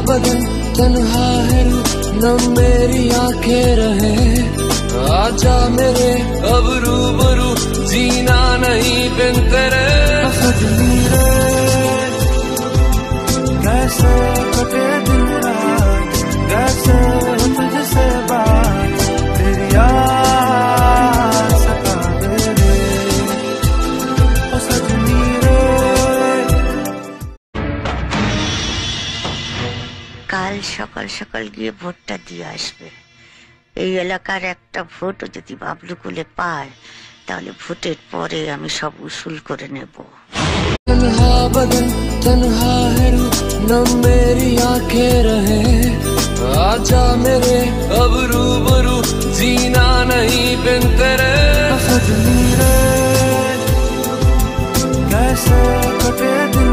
बदन तन्हा है, न मेरी आंखें रहे। आजा मेरे अब रूबरू, जीना नहीं बिन तेरे। सजनी रे कैसे कटे दिन रात, कैसे हो तुझसे बात, तेरी याद सतावे रे। ओ सजनी रे। কাল সকাল সকাল গিয়ে ভোটটা দিয়ে আসবে। এই এলাকার একটা ভোট যদি বাবলুকুলে পায় তাহলে ভোটের পরে আমি সব উসুল করে নেব। तन्हा बदन तन्हा है, न मेरी आंखें रहे। आजा मेरे अब रूबरू, जीना नहीं बिन तेरे। सजनी रे कैसे कटे दिन